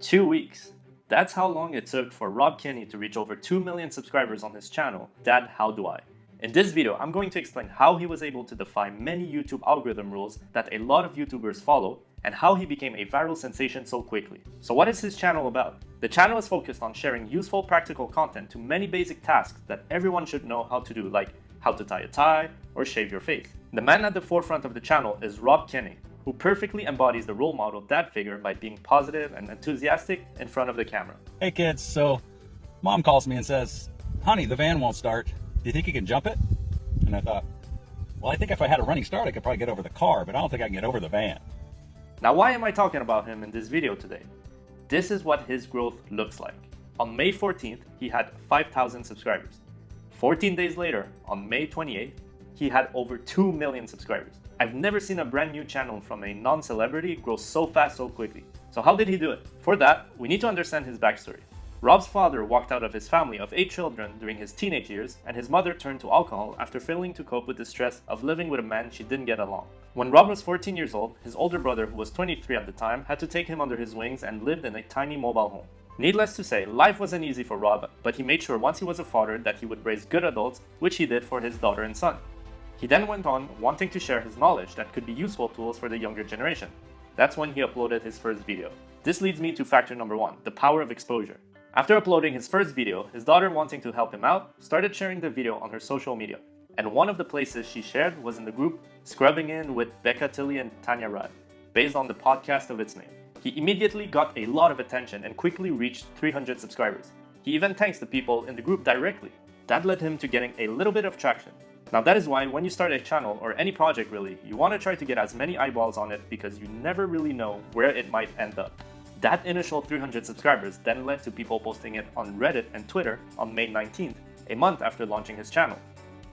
2 weeks. That's how long it took for Rob Kinney to reach over 2 million subscribers on his channel, Dad How Do I. In this video, I'm going to explain how he was able to defy many YouTube algorithm rules that a lot of YouTubers follow, and how he became a viral sensation so quickly. So what is his channel about? The channel is focused on sharing useful practical content to many basic tasks that everyone should know how to do, like how to tie a tie or shave your face. The man at the forefront of the channel is Rob Kinney, who perfectly embodies the role model dad figure by being positive and enthusiastic in front of the camera. Hey kids, so mom calls me and says, honey, the van won't start. Do you think you can jump it? And I thought, well, I think if I had a running start, I could probably get over the car, but I don't think I can get over the van. Now, why am I talking about him in this video today? This is what his growth looks like. On May 14th, he had 5,000 subscribers. 14 days later, on May 28th, he had over 2 million subscribers. I've never seen a brand new channel from a non-celebrity grow so fast so quickly. So how did he do it? For that, we need to understand his backstory. Rob's father walked out of his family of 8 children during his teenage years, and his mother turned to alcohol after failing to cope with the stress of living with a man she didn't get along. When Rob was 14 years old, his older brother, who was 23 at the time, had to take him under his wings and lived in a tiny mobile home. Needless to say, life wasn't easy for Rob, but he made sure once he was a father that he would raise good adults, which he did for his daughter and son. He then went on wanting to share his knowledge that could be useful tools for the younger generation. That's when he uploaded his first video. This leads me to factor number 1, the power of exposure. After uploading his first video, his daughter, wanting to help him out, started sharing the video on her social media. And one of the places she shared was in the group Scrubbing In with Becca Tilley and Tanya Rad, based on the podcast of its name. He immediately got a lot of attention and quickly reached 300 subscribers. He even thanks the people in the group directly. That led him to getting a little bit of traction. Now that is why when you start a channel, or any project really, you want to try to get as many eyeballs on it because you never really know where it might end up. That initial 300 subscribers then led to people posting it on Reddit and Twitter on May 19th, a month after launching his channel.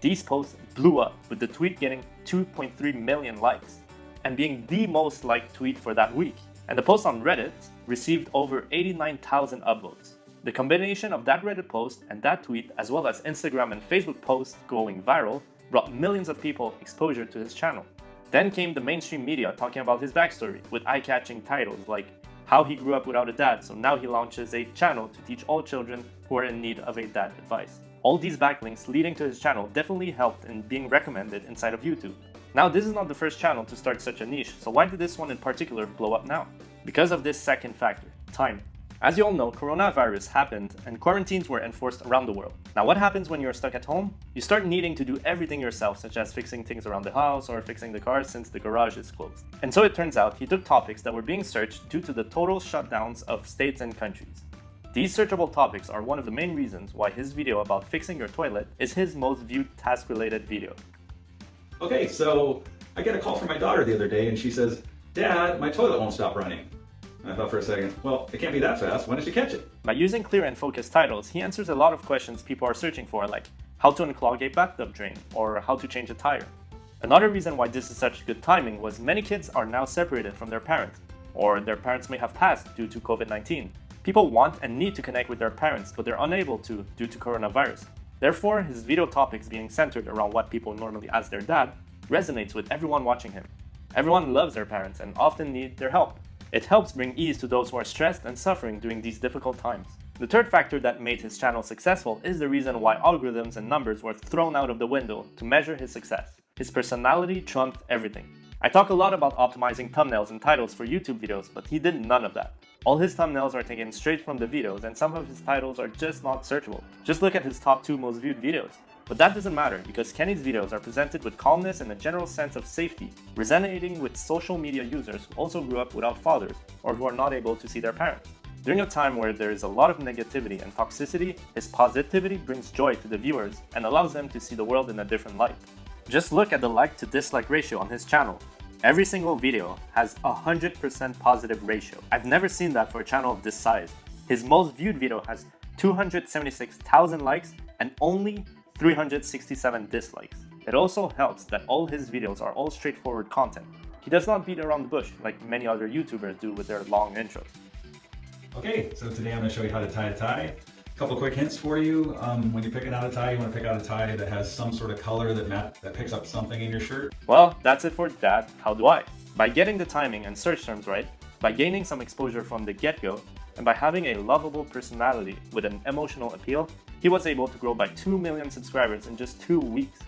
These posts blew up, with the tweet getting 2.3 million likes, and being the most liked tweet for that week. And the post on Reddit received over 89,000 upvotes. The combination of that Reddit post and that tweet, as well as Instagram and Facebook posts going viral, brought millions of people exposure to his channel. Then came the mainstream media talking about his backstory, with eye-catching titles like how he grew up without a dad, so now he launches a channel to teach all children who are in need of a dad advice. All these backlinks leading to his channel definitely helped in being recommended inside of YouTube. Now, this is not the first channel to start such a niche, so why did this one in particular blow up now? Because of this second factor, time. As you all know, coronavirus happened and quarantines were enforced around the world. Now, what happens when you're stuck at home? You start needing to do everything yourself, such as fixing things around the house or fixing the car since the garage is closed. And so it turns out he took topics that were being searched due to the total shutdowns of states and countries. These searchable topics are one of the main reasons why his video about fixing your toilet is his most viewed task-related video. Okay, so I get a call from my daughter the other day and she says, Dad, my toilet won't stop running. And I thought for a second, well, it can't be that fast. When did she catch it? By using clear and focused titles, he answers a lot of questions people are searching for, like how to unclog a bathtub drain or how to change a tire. Another reason why this is such good timing was many kids are now separated from their parents, or their parents may have passed due to COVID-19. People want and need to connect with their parents, but they're unable to due to coronavirus. Therefore, his video topics being centered around what people normally ask their dad resonates with everyone watching him. Everyone loves their parents and often need their help. It helps bring ease to those who are stressed and suffering during these difficult times. The third factor that made his channel successful is the reason why algorithms and numbers were thrown out of the window to measure his success. His personality trumped everything. I talk a lot about optimizing thumbnails and titles for YouTube videos, but he did none of that. All his thumbnails are taken straight from the videos, and some of his titles are just not searchable. Just look at his top 2 most viewed videos. But that doesn't matter, because Kenny's videos are presented with calmness and a general sense of safety, resonating with social media users who also grew up without fathers or who are not able to see their parents. During a time where there is a lot of negativity and toxicity, his positivity brings joy to the viewers and allows them to see the world in a different light. Just look at the like to dislike ratio on his channel. Every single video has 100% positive ratio. I've never seen that for a channel of this size. His most viewed video has 276,000 likes and only 367 dislikes. It also helps that all his videos are all straightforward content. He does not beat around the bush like many other YouTubers do with their long intros. Okay, so today I'm going to show you how to tie a tie. A couple quick hints for you. When you're picking out a tie, you want to pick out a tie that has some sort of color that picks up something in your shirt. Well, that's it for Dad How Do I. By getting the timing and search terms right, by gaining some exposure from the get-go, And by having a lovable personality with an emotional appeal, he was able to grow by 2 million subscribers in just 2 weeks.